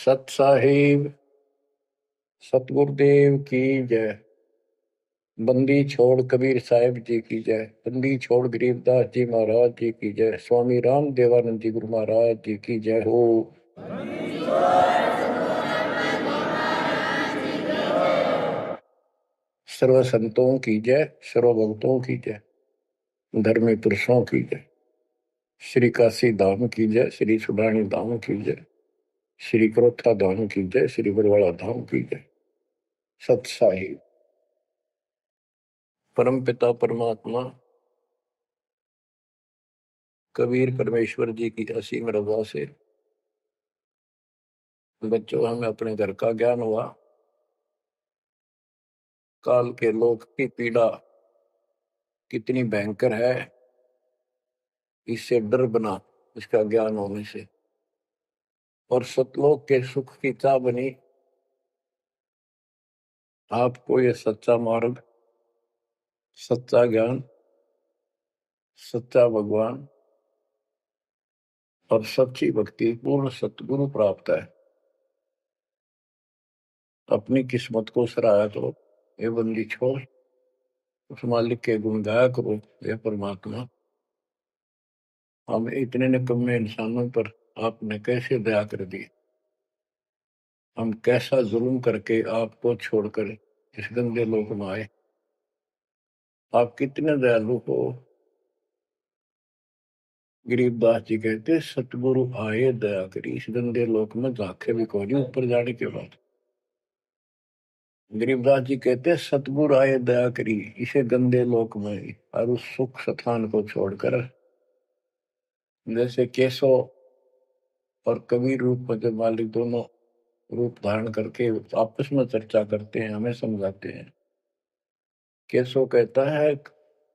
सत साहिब सतगुरुदेव की जय। बंदी छोड़ कबीर साहिब जी की जय। बंदी छोड़ गरीबदास जी महाराज जी की जय। स्वामी राम देवानंद जी गुरु महाराज जी की जय हो। सर्व संतों की जय, सर्व भक्तों की जय, धर्मी पुरुषों की जय। श्री काशी धाम की जय, श्री सुडानी धाम की जय, श्री क्रोथा धाम की जय, श्री बरवाड़ा धाम की जय। सत साहिब परम पिता परमात्मा कबीर परमेश्वर जी की असीम रजा से बच्चों हमें अपने घर का ज्ञान हुआ। काल के लोक की पीड़ा कितनी भयंकर है, इससे डर बना इसका ज्ञान होने से। और सतलोक के सुख की चाह बनी आपको ये सच्चा मार्ग, सच्चा ज्ञान, सच्चा भगवान और सच्ची भक्ति पूर्ण सतगुरु प्राप्त है। अपनी किस्मत को सराहा करो, ये बंदी छोड़ उस मालिक के गुण गाया करो। ये परमात्मा, हम इतने निकम्मे इंसानों पर आपने कैसे दया कर दी। हम कैसा जुल्म करके आपको छोड़कर इस गंदे लोक में आए। आप कितने दयालु हो। गरीबदास जी कहते सतगुरु आए दया करी, इस गंदे लोक में झांके भी कोई ऊपर जाने के बाद। गरीबदास जी कहते सतगुरु आए दया करी इसे गंदे लोक में, और उस सुख स्थान को छोड़कर जैसे केशव और कबीर रूप में जब मालिक दोनों रूप धारण करके आपस में चर्चा करते हैं, हमें समझाते हैं। केशव कहता है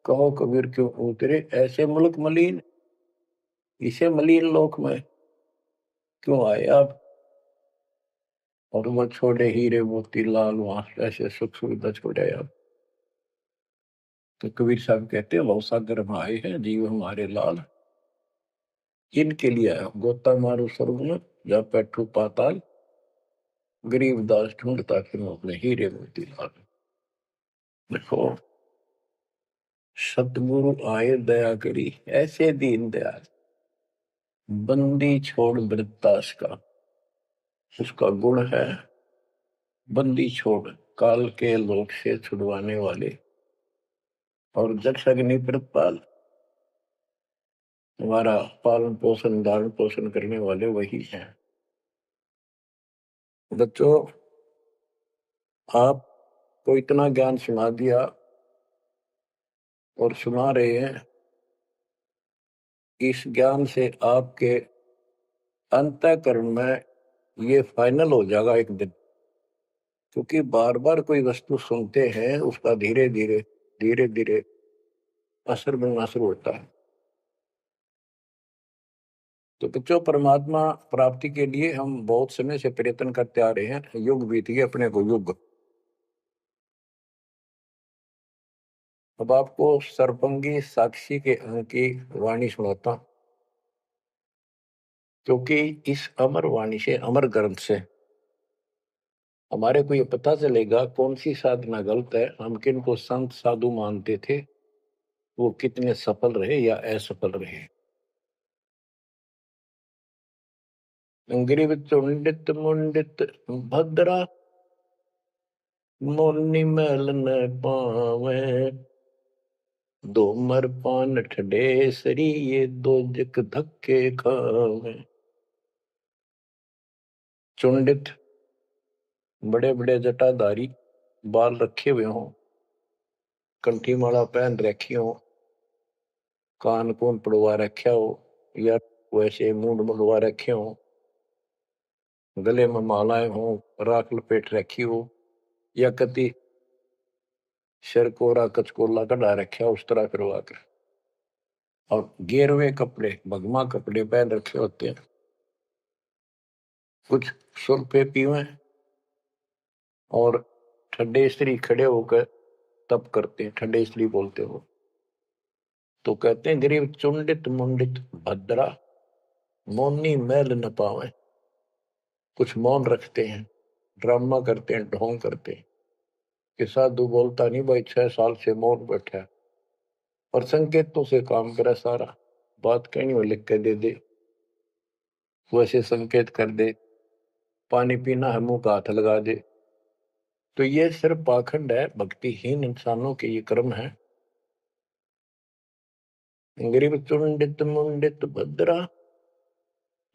कहो कबीर क्यों उतरे ऐसे मुल्क मलिन, इसे मलिन लोक में क्यों आए आप। और वो छोड़े हीरे मोती लाल वहां ऐसे सुख सुविधा छोड़े आप। तो कबीर साहब कहते हैं वो सागर में आए हैं जीव हमारे लाल, इनके लिए आया गोता मारू स्वर्ग में या बैठू पाताल, गरीब दास ढूंढता फिर अपने हीरे मोती लाल। देखो सतगुरु आए दया करी ऐसे दीन दयाल, बंदी छोड़ वृत्तास का उसका गुण है। बंदी छोड़ काल के लोक से छुड़वाने वाले और जक्ष अग्नि प्रतपाल, हमारा पालन पोषण धारण पोषण करने वाले वही हैं। बच्चों आपको इतना ज्ञान सुना दिया और सुना रहे हैं, इस ज्ञान से आपके अंतःकरण में ये फाइनल हो जाएगा एक दिन। क्योंकि बार बार कोई वस्तु सुनते हैं उसका धीरे धीरे धीरे धीरे असर बनना शुरू होता है। तो बच्चों परमात्मा प्राप्ति के लिए हम बहुत समय से प्रयत्न करते आ रहे हैं। युग बीत गए अपने को युग। अब आपको सर्पंगी साक्षी के अंग की वाणी सुनाता हूं, क्योंकि इस अमर वाणी से अमर ग्रंथ से हमारे को ये पता चलेगा कौन सी साधना गलत है। हम किन को संत साधु मानते थे, वो कितने सफल रहे या असफल रहे। ग्रीव चुंडित मुंडित भद्रा, मोरनी मैल न पावे, दो मर पान ठडे सरी ये दो जक धक्के खावे। चुंडित बड़े बड़े जटाधारी, बाल रखे हुए हों, कंठी माला पहन रखी हो, कान कून पड़वा रखा हो, या वैसे मूंड मुंडवा रखे हो, गले में मालाएं हो, राख लपेट रखी हो, या कति सिर कोरा कचकोला कढ़ा रखा उस तरह करवा कर, और गेरवे कपड़े भगमा कपड़े पहन रखे होते हैं। कुछ सुरपे पीवे और ठंडे स्त्री खड़े होकर तप करते हैं, ठंडे स्त्री बोलते हो। तो कहते हैं गरीब चुंडित मुंडित भद्रा, मोनी मैल न पावे। कुछ मौन रखते हैं, ड्रामा करते हैं, ढोंग करते हैं कि साधु बोलता नहीं भाई, 6 साल से मौन बैठा है, और संकेतों से काम करे सारा। बात कहनी हो लिख के दे दे, वैसे संकेत कर दे, पानी पीना है मुंह का हाथ लगा दे। तो ये सिर्फ पाखंड है, भक्तिहीन इंसानों के ये कर्म है। गरीब चुंडित मुंडित भद्रा,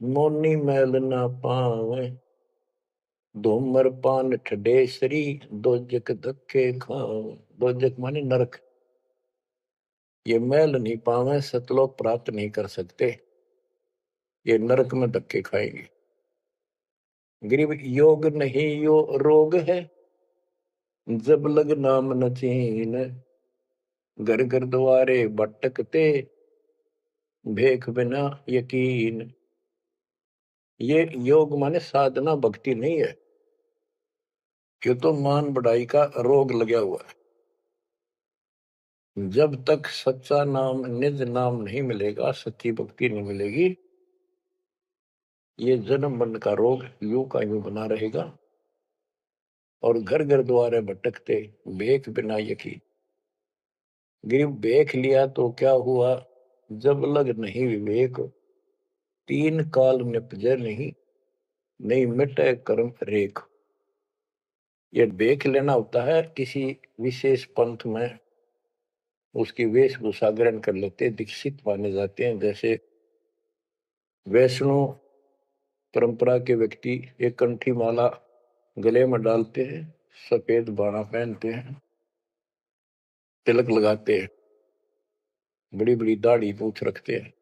मोनी मैल ना पावे, धूमर पान ठडेसरी, दोजक धक्के खावे। दोजक माने नरक। ये मैल नहीं पावे, सतलोक प्राप्त नहीं कर सकते, ये नरक में धक्के खाएंगे। गरीब योग नहीं यो रोग है, जब लग नाम न चीन, घर घर द्वारे भटकते, भेख बिना यकीन। ये योग माने साधना भक्ति नहीं है, क्यों तो मान बढ़ाई का रोग लगा हुआ है। जब तक सच्चा नाम निज नाम नहीं मिलेगा, सच्ची भक्ति नहीं मिलेगी, ये जन्म मरण का रोग यूं का यूं बना रहेगा। और घर घर द्वारे भटकते, भेख बिना यकीन। गरीब भेख लिया तो क्या हुआ, जब लग नहीं विवेक, तीन काल निपजे नहीं, नहीं मिटे कर्म रेख। ये भेख लेना होता है किसी विशेष पंथ में, उसकी वेशभूषा ग्रहण कर लेते, दीक्षित माने जाते हैं। जैसे वैष्णव परंपरा के व्यक्ति एक कंठी माला गले में डालते हैं, सफेद बाणा पहनते हैं, तिलक लगाते हैं, बड़ी बड़ी दाढ़ी मूछ रखते हैं,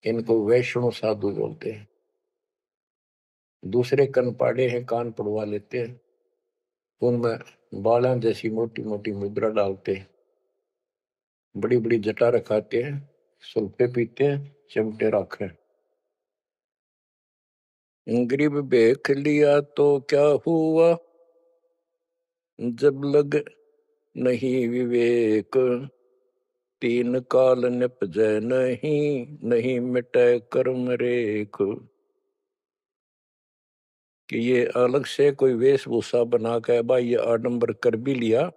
इनको वैष्णव साधु बोलते हैं। दूसरे कनपाड़े हैं, कान पड़वा लेते हैं, उनमें बाला जैसी मोटी मोटी मुद्रा डालते हैं, बड़ी बड़ी जटा रखाते हैं, सुल्फे पीते हैं, चिमटे रखे। गरीब भेख लिया तो क्या हुआ, जब लग नहीं विवेक, तीन काल निपजै नहीं, नहीं मिटे कर्म रेख। कि ये अलग से कोई वेशभूषा बना के भाई ये आडंबर कर भी लिया,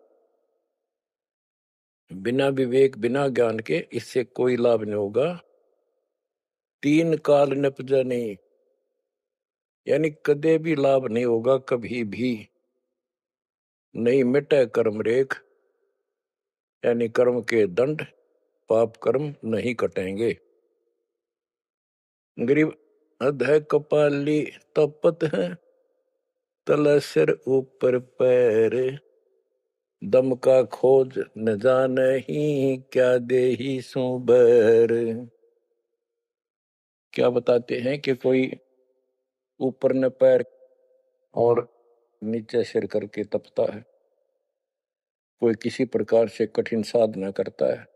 बिना विवेक बिना ज्ञान के इससे कोई लाभ नहीं होगा। तीन काल निपजै नहीं, यानी कदे भी लाभ नहीं होगा, कभी भी नहीं मिटे कर्म रेख, यानी कर्म के दंड पाप कर्म नहीं कटेंगे। गरीब अधः कपाली तपत है, तला सिर ऊपर पैर, दम का खोज न जाने ही, क्या देही सो बैर। क्या बताते हैं कि कोई ऊपर न पैर और नीचे सिर करके तपता है, कोई किसी प्रकार से कठिन साधना करता है,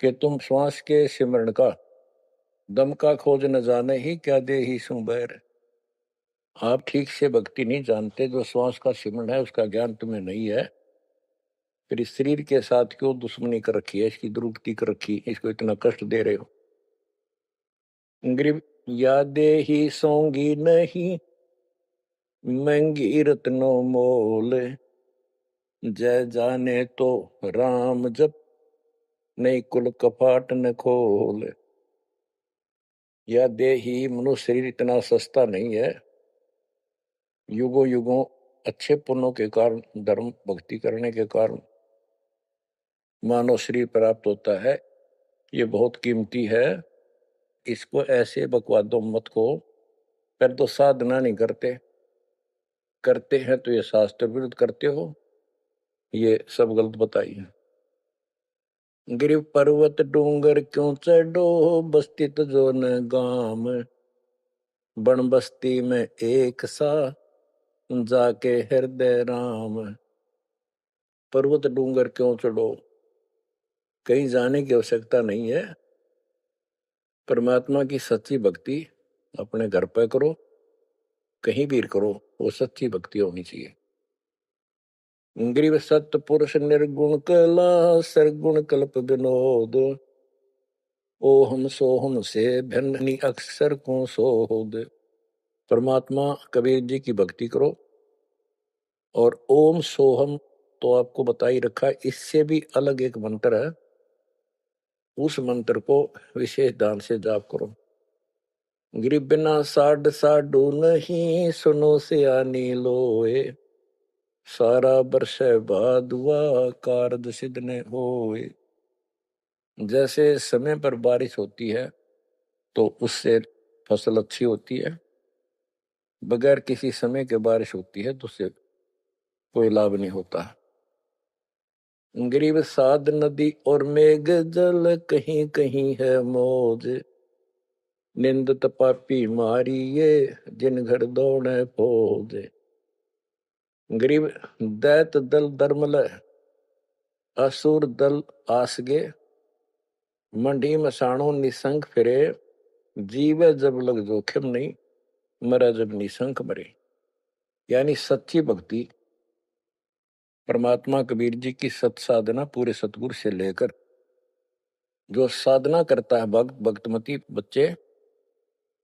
कि तुम श्वास के सिमरण का दम का खोज न जाने ही, क्या देही सो बैर। आप ठीक से भक्ति नहीं जानते, जो श्वास का सिमरण है उसका ज्ञान तुम्हें नहीं है, फिर इस शरीर के साथ क्यों दुश्मनी कर रखी है, इसकी दुरुक्ति कर रखी, इसको इतना कष्ट दे रहे हो। गरीब यादे ही सोंगी नहीं, महंगी रत्नो मोल, जय जाने तो राम जप, नहीं कुल कपाट न खोल। या देही मनुष्य शरीर इतना सस्ता नहीं है, युगों युगों अच्छे पुण्यों के कारण, धर्म भक्ति करने के कारण मानव शरीर प्राप्त होता है, ये बहुत कीमती है। इसको ऐसे बकवादों मत को, पर तो साधना नहीं करते, करते हैं तो ये शास्त्र विरुद्ध करते हो, ये सब गलत बताइए। गिर पर्वत डूंगर क्यों चढ़ो, बस्ती जो न गाम, बन बस्ती में एक सा, जाके हृदय राम। पर्वत डूंगर क्यों चढ़ो, कहीं जाने की आवश्यकता नहीं है। परमात्मा की सच्ची भक्ति अपने घर पे करो, कहीं भी करो, वो सच्ची भक्ति होनी चाहिए। ग्रीव सत्य पुरुष निर्गुण कला, सरगुण कल्प विनोद, ओहम सोहम से भिन्न अक्षर को सोद। परमात्मा कबीर जी की भक्ति करो। और ओम सोहम तो आपको बता ही रखा है, इससे भी अलग एक मंत्र है, उस मंत्र को विशेष ध्यान से जाप करो। गिर बिना साड साडू नहीं, सुनो से आनी लोए, सारा बरस भादुआ कारज सिद्ध ने होए। जैसे समय पर बारिश होती है तो उससे फसल अच्छी होती है, बगैर किसी समय के बारिश होती है तो उससे कोई लाभ नहीं होता। गरीब साध नदी और मेघ जल, कहीं कहीं है मौज, निंदत पापी मारी ये, जिन घर दौड़े फौज। गरीब दैत दल दरमल, असुर दल आसगे, मंडी मसाणों निसंग फिरे, जीवे जब लग जोखिम नहीं, मरा जब निसंक मरे। यानी सच्ची भक्ति, परमात्मा कबीर जी की सत साधना पूरे सतगुरु से लेकर जो साधना करता है भक्त भक्तमती बच्चे,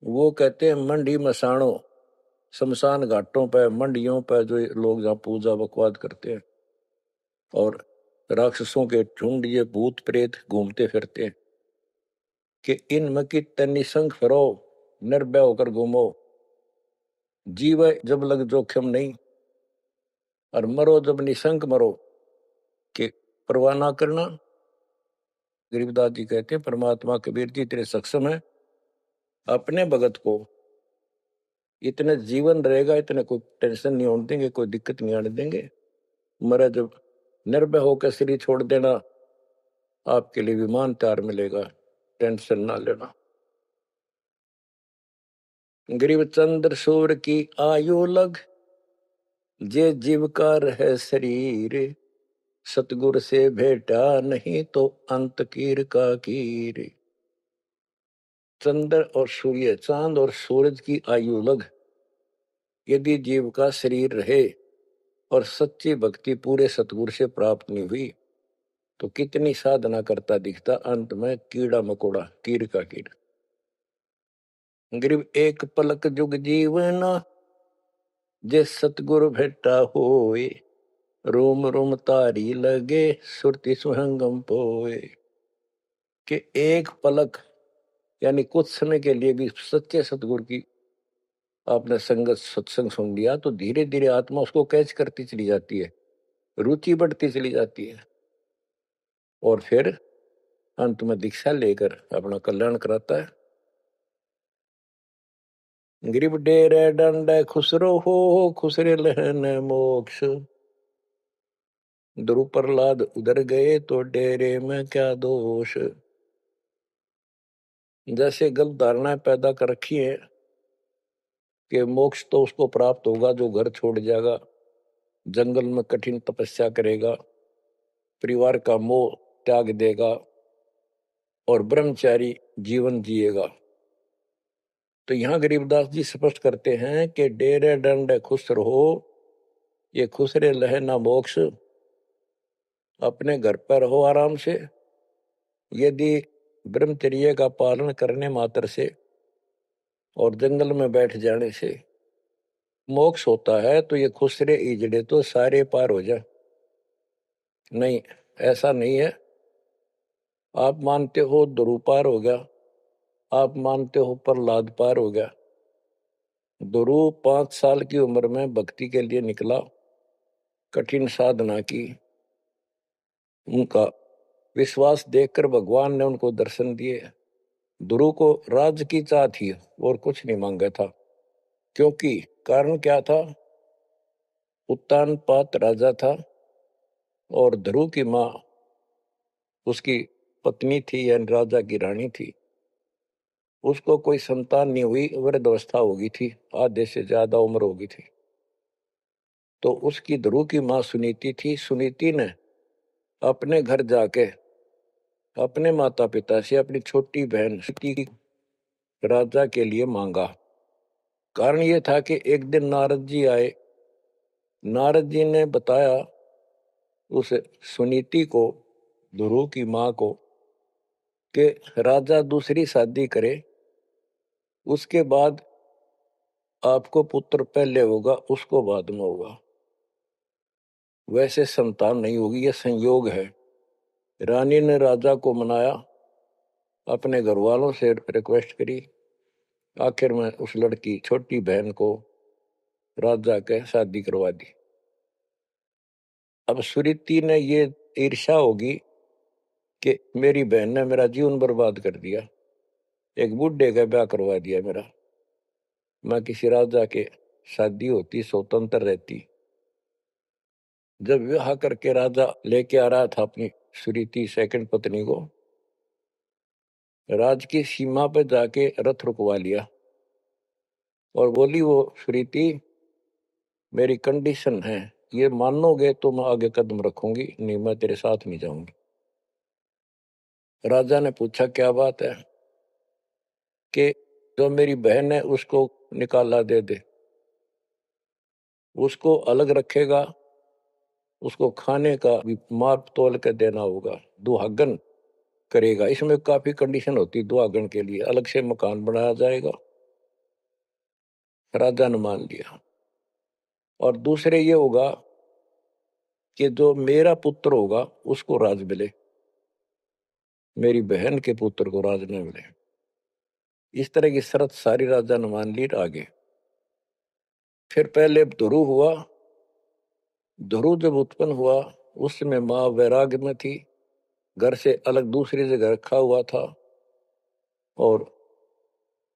वो कहते हैं मंडी मसाणों, शमशान घाटों पर मंडियों पर जो लोग जहाँ पूजा बकवाद करते हैं और राक्षसों के झुंड ये भूत प्रेत घूमते फिरते हैं, कि इन की निसंग फिरो, निर्भय होकर घूमो, जीव जब लग जोखिम नहीं, और मरो जब निसंक मरो, कि परवाह ना करना। गरीबदास जी कहते हैं परमात्मा कबीर जी इतने सक्षम है, अपने भगत को इतने जीवन रहेगा, इतने कोई टेंशन नहीं होने देंगे, कोई दिक्कत नहीं आने देंगे। मरा जब निर्भय होकर शरीर छोड़ देना, आपके लिए विमान तैयार मिलेगा, टेंशन ना लेना। गरीब चंद्र सूर्य की आयु लग, जे जीवकार है शरीर, सतगुर से भेटा नहीं तो अंत कीर का कीर। चंद्र और सूर्य, चांद और सूरज की आयु लग, यदि जीव का शरीर रहे और सच्ची भक्ति पूरे सतगुरु से प्राप्त नहीं हुई, तो कितनी साधना करता दिखता, अंत में कीड़ा मकोड़ा, कीर का कीड़। गरीब एक पलक जुग जीवना, जे सतगुरु भेटा होए, रोम रोम तारी लगे, सुरति सुहंगम पोए। कि एक पलक यानी कुछ समय के लिए भी सच्चे सतगुरु की आपने संगत सत्संग सुन लिया, तो धीरे धीरे आत्मा उसको कैच करती चली जाती है, रुचि बढ़ती चली जाती है, और फिर अंत में दीक्षा लेकर अपना कल्याण कराता है। गरीब डेरे डंड खुसरो हो, खुसरे लहन मोक्ष, ध्रुव प्रहलाद उधर गए तो डेरे में क्या दोष। जैसे गलत धारणाएं पैदा कर रखी है कि मोक्ष तो उसको प्राप्त होगा जो घर छोड़ जाएगा, जंगल में कठिन तपस्या करेगा, परिवार का मोह त्याग देगा और ब्रह्मचारी जीवन जिएगा। तो यहां गरीबदास जी स्पष्ट करते हैं कि डेरे डंड खुश रहो, ये खुसरे लहे ना मोक्ष, अपने घर पर रहो आराम से। यदि ब्रह्मचर्य का पालन करने मात्र से और जंगल में बैठ जाने से मोक्ष होता है, तो ये खुसरे इजड़े तो सारे पार हो जाए। नहीं, ऐसा नहीं है। आप मानते हो ध्रुव पार हो गया, आप मानते हो प्रहलाद पार हो गया। ध्रुव 5 साल की उम्र में भक्ति के लिए निकला, कठिन साधना की, उनका विश्वास देखकर भगवान ने उनको दर्शन दिए। ध्रुव को राज्य की चाह थी और कुछ नहीं मांगा था, क्योंकि कारण क्या था, उत्तानपाद राजा था और ध्रुव की माँ उसकी पत्नी थी, यानी राजा की रानी थी। उसको कोई संतान नहीं हुई, वृद्धावस्था हो गई थी, आधे से ज्यादा उम्र हो गई थी। तो उसकी ध्रुव की माँ सुनीति थी। सुनीति ने अपने घर जाके अपने माता पिता से अपनी छोटी बहन की राजा के लिए मांगा। कारण ये था कि एक दिन नारद जी आए, नारद जी ने बताया उस सुनीति को, ध्रुव की माँ को, कि राजा दूसरी शादी करे, उसके बाद आपको पुत्र पहले होगा, उसको बाद में होगा। वैसे संतान नहीं होगी, यह संयोग है। रानी ने राजा को मनाया, अपने घर वालों से रिक्वेस्ट करी। आखिर में उस लड़की छोटी बहन को राजा के शादी करवा दी। अब सुरीति ने ये ईर्ष्या होगी कि मेरी बहन ने मेरा जीवन बर्बाद कर दिया, एक बूढ़े का ब्याह करवा दिया मेरा। मैं किसी राजा के शादी होती, स्वतंत्र रहती। जब विवाह करके राजा लेके आ रहा था अपनी सुरीति सेकंड पत्नी को, राज की सीमा पे जाके रथ रुकवा लिया और बोली वो सुरीति, मेरी कंडीशन है, ये मानोगे तो मैं आगे कदम रखूंगी, नहीं मैं तेरे साथ नहीं जाऊंगी। राजा ने पूछा क्या बात है? कि जो मेरी बहन है उसको निकाला दे दे, उसको अलग रखेगा, उसको खाने का भी माप तोल के देना होगा, दुहागन करेगा। इसमें काफी कंडीशन होती है दुहागन के लिए, अलग से मकान बनाया जाएगा। राजा ने मान लिया। और दूसरे ये होगा कि जो मेरा पुत्र होगा उसको राज मिले, मेरी बहन के पुत्र को राज न मिले। इस तरह की शर्त सारी राजा ने मान ली। आगे फिर पहले ध्रुव हुआ। ध्रुव जब उत्पन्न हुआ उस समय माँ वैराग्य में थी, घर से अलग दूसरी जगह रखा हुआ था। और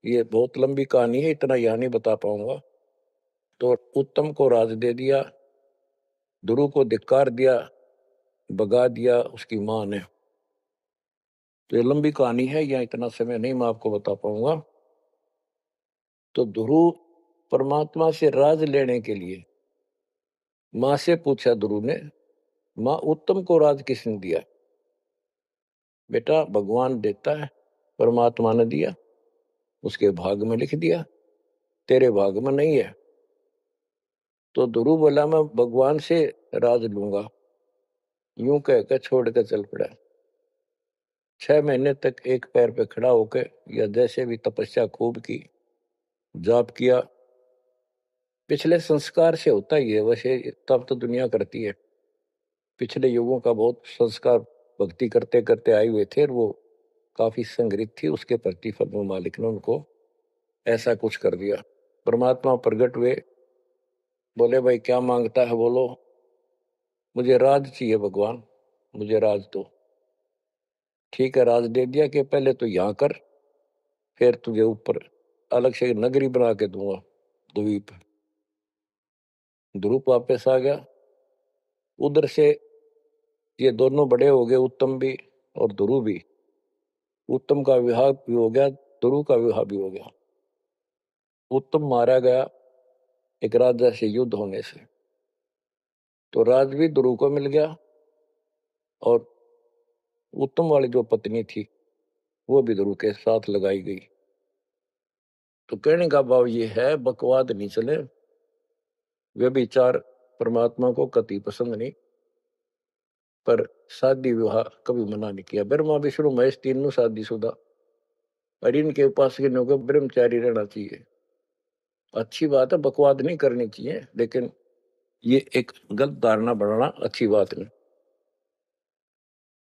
ये बहुत लंबी कहानी है, इतना यहाँ नहीं बता पाऊंगा। तो उत्तम को राज दे दिया, ध्रुव को धिक्कार दिया, भगा दिया उसकी माँ ने। तो ये लंबी कहानी है, यहाँ इतना समय नहीं मैं आपको बता पाऊंगा। तो ध्रुव परमात्मा से राज लेने के लिए माँ से पूछा ध्रुव ने, माँ उत्तम को राज किसने दिया? बेटा भगवान देता है, परमात्मा ने दिया, उसके भाग में लिख दिया, तेरे भाग में नहीं है। तो ध्रुव बोला मैं भगवान से राज लूंगा। यूं कहकर छोड़ कर चल पड़ा। 6 महीने तक एक पैर पे खड़ा होकर या जैसे भी तपस्या खूब की, जाप किया। पिछले संस्कार से होता ही है, वैसे तब तो दुनिया करती है। पिछले युगों का बहुत संस्कार भक्ति करते करते आए हुए थे और वो काफी संग्रहित थी, उसके प्रतिफल में मालिक ने उनको ऐसा कुछ कर दिया। परमात्मा प्रकट हुए, बोले भाई क्या मांगता है बोलो। मुझे राज चाहिए भगवान, मुझे राज दो। ठीक है, राज दे दिया कि पहले तो यहाँ कर, फिर तुझे ऊपर अलग से नगरी बना के दूंगा द्वीप। ध्रुव वापस आ गया। उधर से ये दोनों बड़े हो गए, उत्तम भी और ध्रुव भी। उत्तम का विवाह भी हो गया, ध्रुव का विवाह भी हो गया। उत्तम मारा गया एक राजा से युद्ध होने से, तो राज भी ध्रुव को मिल गया और उत्तम वाली जो पत्नी थी वो भी ध्रुव के साथ लगाई गई। तो कहने का भाव ये है, बकवाद नहीं चले। वे विचार परमात्मा को कति पसंद नहीं, पर शादी विवाह कभी मना नहीं किया। ब्रह्मा विष्णु महेश तीनों शादीशुदा, और इनके उपासक को ब्रह्मचारी रहना चाहिए। अच्छी बात है, बकवाद नहीं करनी चाहिए, लेकिन ये एक गलत धारणा बढ़ाना अच्छी बात नहीं।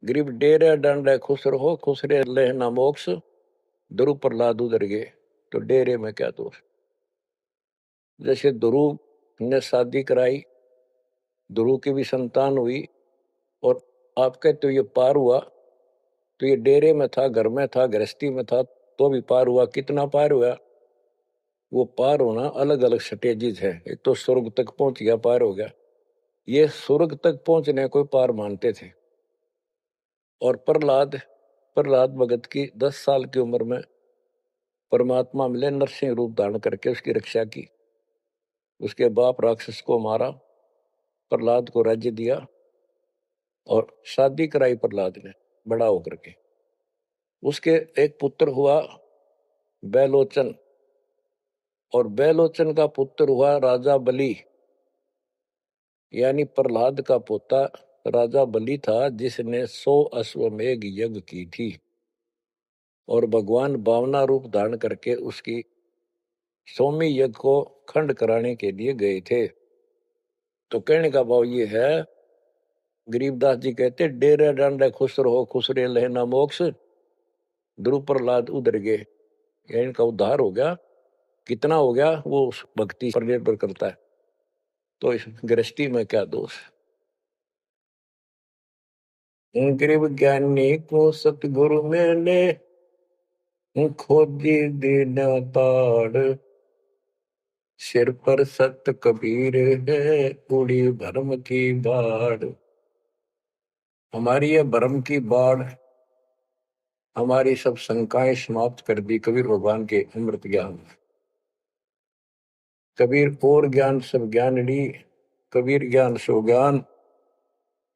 गरीब डेरे डंडे खुश रहो, खुश रहे लेना मोक्ष, ध्रुव प्रहलाद उधर गए, तो डेरे में क्या दोष। जैसे ध्रुव ने शादी कराई, ध्रुव की भी संतान हुई, और आप कहते हो ये पार हुआ, तो ये डेरे में था, घर में था, गृहस्थी में था, तो भी पार हुआ। कितना पार हुआ? वो पार होना अलग अलग स्टेजेज है। एक तो स्वर्ग तक पहुंच गया, पार हो गया। ये स्वर्ग तक पहुंचने को पार मानते थे। और प्रहलाद, प्रहलाद भगत की 10 साल की उम्र में परमात्मा मिले, नरसिंह रूप धारण करके उसकी रक्षा की। उसके बाप राक्षस को मारा, प्रहलाद को राज्य दिया और शादी कराई प्रहलाद ने बड़ा होकर के। उसके एक पुत्र हुआ बैलोचन, और बैलोचन का पुत्र हुआ राजा बलि। यानी प्रहलाद का पोता राजा बलि था, जिसने 100 अश्वमेघ यज्ञ की थी। और भगवान बावना रूप धारण करके उसकी सोमी यज्ञ को खंड कराने के लिए गए थे। तो कहने का भाव ये है, गरीबदास जी कहते डेरे डांडे खुश रहो खुश रे लहना मोक्ष, ध्रुव प्रहलाद उधर गए। इनका उद्धार हो गया। कितना हो गया वो उस भक्ति पर निर्भर करता है। तो इस गृहस्थी में क्या दोष। गरीब ज्ञानी को सतगुरु मैंने खोजी दीन ताड़, सिर पर सत कबीर है उड़ी भरम की बाढ़। हमारी ये भरम की बाढ़ हमारी सब शंकाएं समाप्त कर दी कबीर भगवान के अमृत ज्ञान। कबीर और ज्ञान सब ज्ञानड़ी, कबीर ज्ञान सो ज्ञान,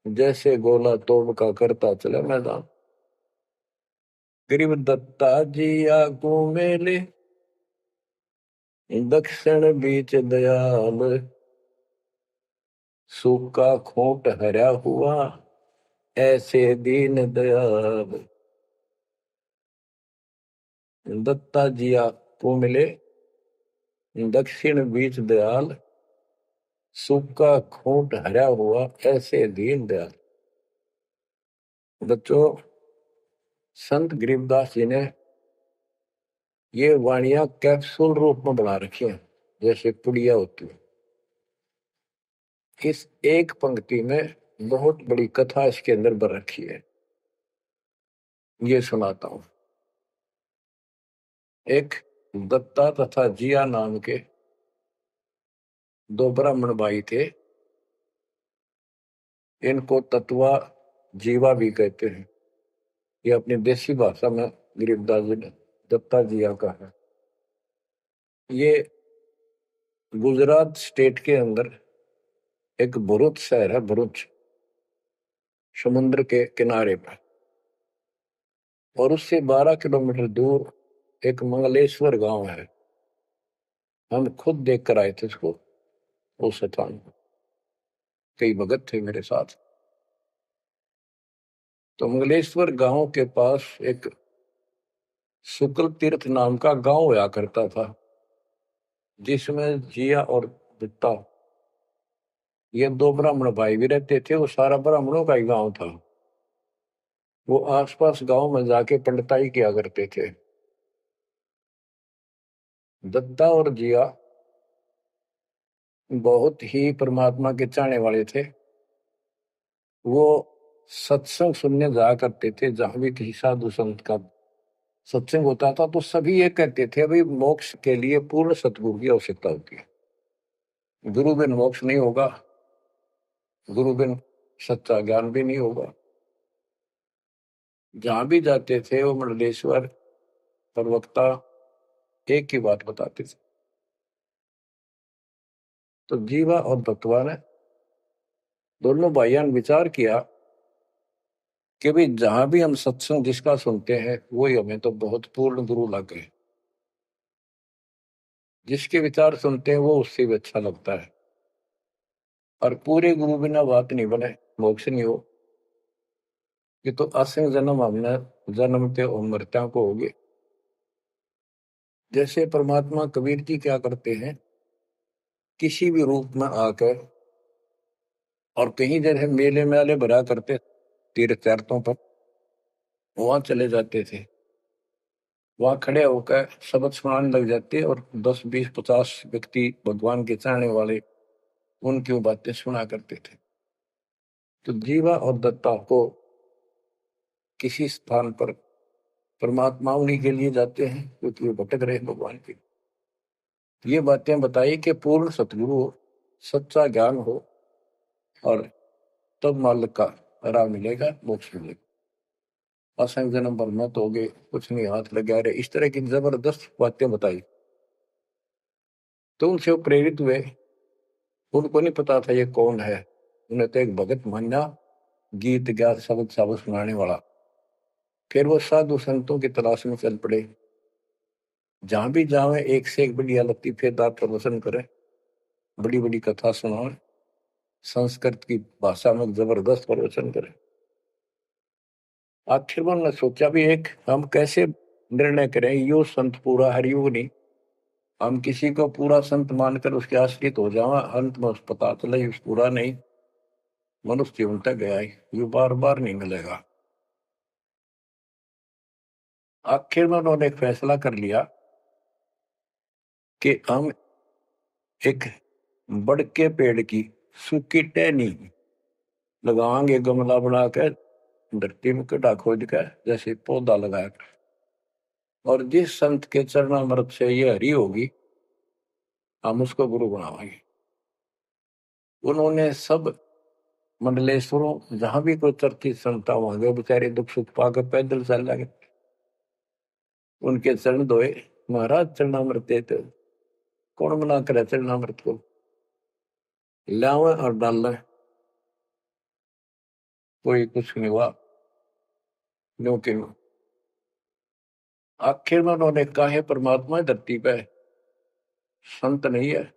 जैसे गोला तोड़ का करता चला मैदान। गरीब दत्ता जी आगू मेले, दक्षिण बीच दयाल, सूखा खोट हरा हुआ ऐसे दीन दयाल। दत्ता जी आपको मिले, दक्षिण बीच दयाल, सूखा खोट हरा हुआ ऐसे दीन दयाल। बच्चों, संत गरीबदास जी ने ये वाणियां कैप्सूल रूप में बना रखी हैं, जैसे पुड़िया होती है। इस एक पंक्ति में बहुत बड़ी कथा इसके अंदर भर रखी है। ये सुनाता हूं। एक दत्ता तथा जिया नाम के दो ब्राह्मण भाई थे। इनको तत्वा जीवा भी कहते हैं। ये अपनी देसी भाषा में गरीबदास जी ने दत्ता जिया का है। ये गुजरात स्टेट के अंदर एक भरूच शहर है, भरूच, समुद्र के किनारे पर। और उससे 12 किलोमीटर दूर एक मंगलेश्वर गांव है। हम खुद देख कर आए थे उसको, उस स्थान को। कई भगत थे मेरे साथ। तो मंगलेश्वर गांव के पास एक शुक्ल तीर्थ नाम का गांव हुआ करता था, जिसमें जिया और दत्ता ये दो ब्राह्मण भाई भी रहते थे। वो सारा ब्राह्मणों का ही गांव था। वो आसपास गांव में जाके पंडिताई किया करते थे। दत्ता और जिया बहुत ही परमात्मा के चाहने वाले थे। वो सत्संग सुनने जाया करते थे। जहां भी किसी साधु संत का सत्संग होता था तो सभी ये कहते थे भाई मोक्ष के लिए पूर्ण सतगुरु की आवश्यकता होती है। गुरु बिन मोक्ष नहीं होगा, गुरु बिन सच्चा ज्ञान भी नहीं होगा। जहां भी जाते थे वो मंडलेश्वर प्रवक्ता एक ही बात बताते थे। तो जीवा और दत्तवा ने दोनों भाइयों ने विचार किया कि भाई जहां भी हम सत्संग जिसका सुनते हैं वही हमें तो बहुत पूर्ण गुरु लग गए। जिसके विचार सुनते हैं वो उससे भी अच्छा लगता है। और पूरे गुरु बिना बात नहीं बने, मोक्ष नहीं हो। ये तो असंग जन्म हमने जन्मते और मरता को होगे। जैसे परमात्मा कबीर जी क्या करते हैं, किसी भी रूप में आकर, और कहीं जैसे मेले मेले भरा करते तीर्थ तीर्थों पर, वहां चले जाते थे। वहां खड़े होकर शब्द सुनाने लग जाते और 10 20 50 व्यक्ति भगवान के चाहने वाले उनकी वो बातें सुना करते थे। तो जीवा और दत्ता को किसी स्थान पर परमात्मा उन्हीं के लिए जाते हैं क्योंकि वो भटक रहे भगवान की। ये बातें बताई कि पूर्ण सतगुरु हो, सच्चा ज्ञान हो, और तब मालिक का राह मिलेगा, मोक्ष मिलेगा। असंग जन्म पर मत होगे, कुछ नहीं हाथ लगा रहे, इस तरह की जबरदस्त बातें बताई। तो उनसे वो प्रेरित हुए। उनको नहीं पता था ये कौन है। उन्हें तो एक भगत माना, गीत गा शब्द शब्द सुनाने वाला। फिर वो साधु संतों की तलाश में चल पड़े। जहां भी जावे एक से एक बढ़िया लतीफेदार प्रवचन करे, बड़ी बड़ी कथा सुनाए, संस्कृत की भाषा में जबरदस्त प्रवचन करे। आखिर में सोचा भी एक हम कैसे निर्णय करें, यो संत पूरा हरियो नहीं, हम किसी को पूरा संत मानकर उसके आश्रित हो जावा, अंत में पता चले उस पूरा नहीं, मनुष्य जीवन तक गया ही, ये बार बार नहीं मिलेगा। आखिर में उन्होंने एक फैसला कर लिया कि हम एक बड़ के पेड़ की सूखी टहनी लगाएंगे, गमला बना कर धरती में गड्ढा खोद कर जैसे पौधा लगाया, और जिस संत के चरणामृत से ये हरी होगी हम उसको गुरु बनावाएंगे। उन्होंने सब मंडलेश्वरों जहां भी कोई चर्चित संत वहां गए, बेचारे दुख सुख पाकर पैदल चल लगे, उनके चरण धोए, महाराज चरणामृत देते, कौन मना करे चरणामृत को, लावे और डाल, कोई कुछ नहीं हुआ। क्योंकि आखिर में उन्होंने कहा है परमात्मा धरती पे संत नहीं है,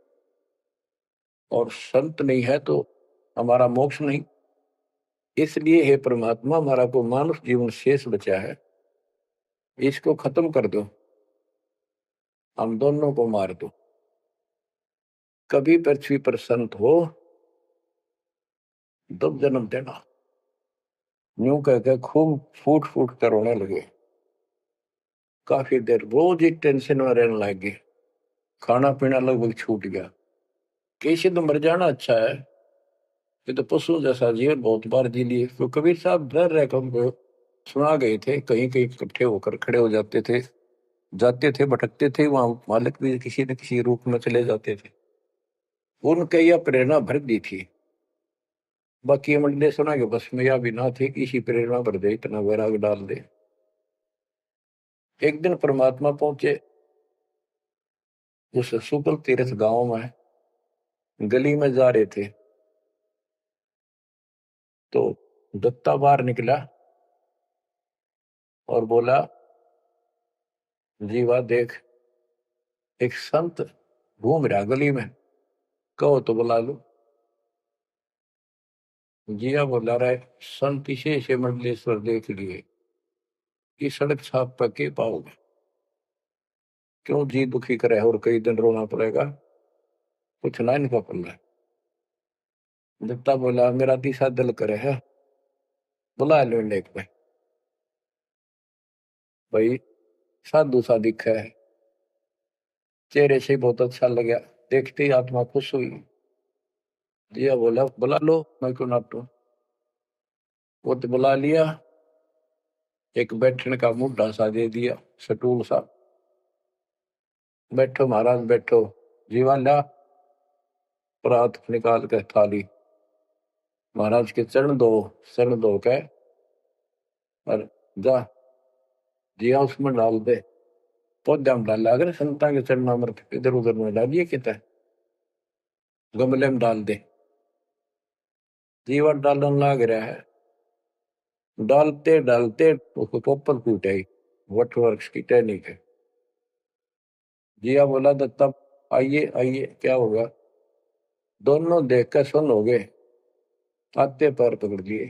और संत नहीं है तो हमारा मोक्ष नहीं, इसलिए हे परमात्मा हमारा को मानुष जीवन शेष बचा है, इसको खत्म कर दो, हम दोनों को मार दो, कभी पृथ्वी पर संत हो तब जन्म देना। यूं कहकर खूब फूट फूट कर रोने लगे। काफी देर रोज ही टेंशन में रहने लगे, खाना पीना लगभग छूट गया। कैसे तो मर जाना अच्छा है, ये तो पशु जैसा जीवन बहुत बार जी लिए। तो कबीर साहब डर रहे हमको सुना गए थे, कहीं कहीं इकट्ठे होकर खड़े हो जाते थे, जाते थे, भटकते थे, वहां मालिक भी किसी न किसी रूप में चले जाते थे। उनके यह प्रेरणा भर दी थी, बाकी मंडले सुना के बस में यह भी ना थे कि इसी प्रेरणा भर दे, इतना वैराग डाल दे। एक दिन परमात्मा पहुंचे उस शुक्ल तीर्थ गांव में, गली में जा रहे थे तो दत्ता बाहर निकला और बोला, जीवा देख एक संत घूम रहा गली में, कहो तो बुला लो। जिया बोला रहे, संत इसे से मंडलेश्वर देख लिए कि सड़क छाप पर के पाओगे, क्यों जी दुखी करे और कई दिन रोना पड़ेगा, कुछ ना इनका पल्ला। दत्ता बोला, मेरा तीसरा दिल करे है, बुला लो लेक पे। भाई साधु सा दिखा है, चेहरे से बहुत अच्छा लगा, देखते ही आत्मा खुश हुई। जिया बोला, बुला लो, मैं क्यों नाटू। वो तो बुला लिया, एक बैठने का मुड्ढा सा दे दिया, सटूल सा, बैठो महाराज बैठो। जीवन ला परात निकाल के थाली, महाराज के चरण दो के और जा जिया उसमें डाल दे, पौधा में डाल, अगर संता के चरणामृत इधर उधर में डालिए, कितना गमले में डाल दे। जीवन डालन लाग रहा है, डालते डालते उसको पोपल फूट आई, वट वृक्ष की टहनी के। जिया बोला, दत्ता आइए आइए, क्या होगा। दोनों देखकर सुन हो गए, आते पैर पकड़ लिए।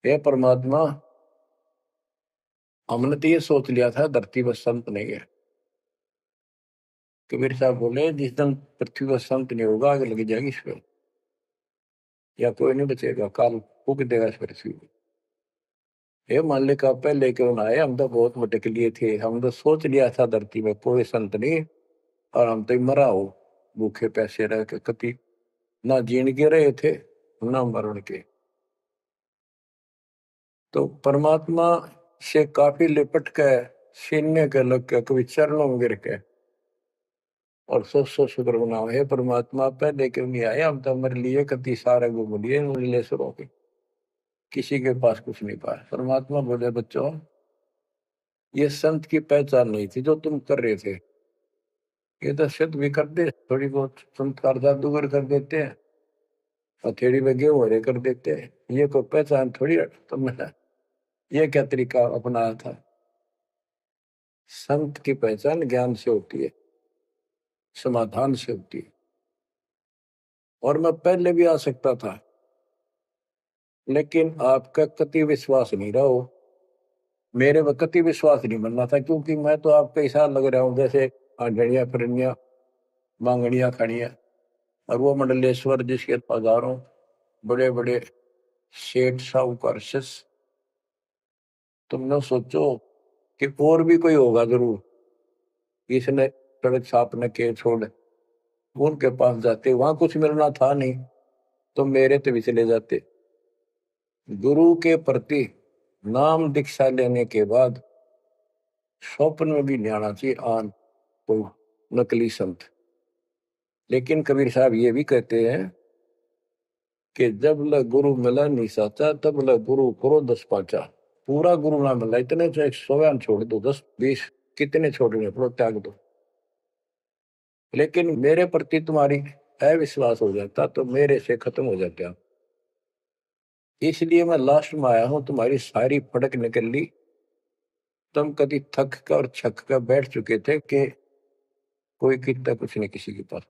हे परमात्मा, हमने तो ये सोच लिया था धरती पर संत नहीं है। कबीर साहब बोले, जिस दिन पृथ्वी पर संत नहीं होगा आग लग जाएगी इस पर, या कोई नहीं बचेगा, काल फूक देगा इस पृथ्वी को। हे मालिक आप पहले क्यों ना आए, हम तो बहुत भटक लिए थे, हम तो सोच लिया था धरती में कोई संत नहीं, और हम तो मरा हो भूखे पैसे रह के, कति ना जीण के रहे थे ना मरण के। तो परमात्मा से काफी लिपट के सीने के लग के कभी चरणों में गिर के और सो शुक्र मनाओ, हे परमात्मा पहले क्यों नहीं आए, हम तो हमारे लिए कति सारे घूम लिए नीलेश्वरों के, किसी के पास कुछ नहीं पाया। परमात्मा बोले, बच्चों ये संत की पहचान नहीं थी जो तुम कर रहे थे, ये तो सिद्ध भी कर दे, थोड़ी बहुत संस्कार जादूगर कर देते हैं, हथेड़ी में गेहूं हरे कर देते हैं, ये कोई पहचान थोड़ी तुमने ये क्या तरीका अपनाया था। संत की पहचान ज्ञान से होती है, समाधान से होती है। और मैं पहले भी आ सकता था, लेकिन आपका कति विश्वास नहीं रहा हो, मेरे में कति विश्वास नहीं बनना था, क्योंकि मैं तो आपका ऐसा लग रहा हूं जैसे आंधड़िया फिरनिया मांगड़िया खड़िया, और वो मंडलेश्वर जिसके हजारों बड़े बड़े सेठ साहूकार शिष्य, तुमने सोचो कि और भी कोई होगा जरूर इसने सड़क छापने के छोड़, उनके पास जाते, वहां कुछ मिलना था नहीं तो मेरे ते भी चले जाते। गुरु के प्रति नाम दीक्षा लेने के बाद स्वप्न में भी नहीं आना चाहिए आन कोई नकली संत। लेकिन कबीर साहब ये भी कहते हैं कि जब ल गुरु मिला नहीं साचा, तब ल गुरु करो 10 पाचा। पूरा गुरु ना मिला, इतने से 100 छोड़ दो, 10-20 कितने छोड़ने पड़ो, त्याग दो। लेकिन मेरे प्रति तुम्हारी अविश्वास हो जाता तो मेरे से खत्म हो जाते आप। इसलिए मैं लास्ट में आया हूं, तुम्हारी सारी फड़क निकल ली। तुम कभी थक कर और छक कर बैठ चुके थे कि कोई कितना कुछ नहीं किसी के पास,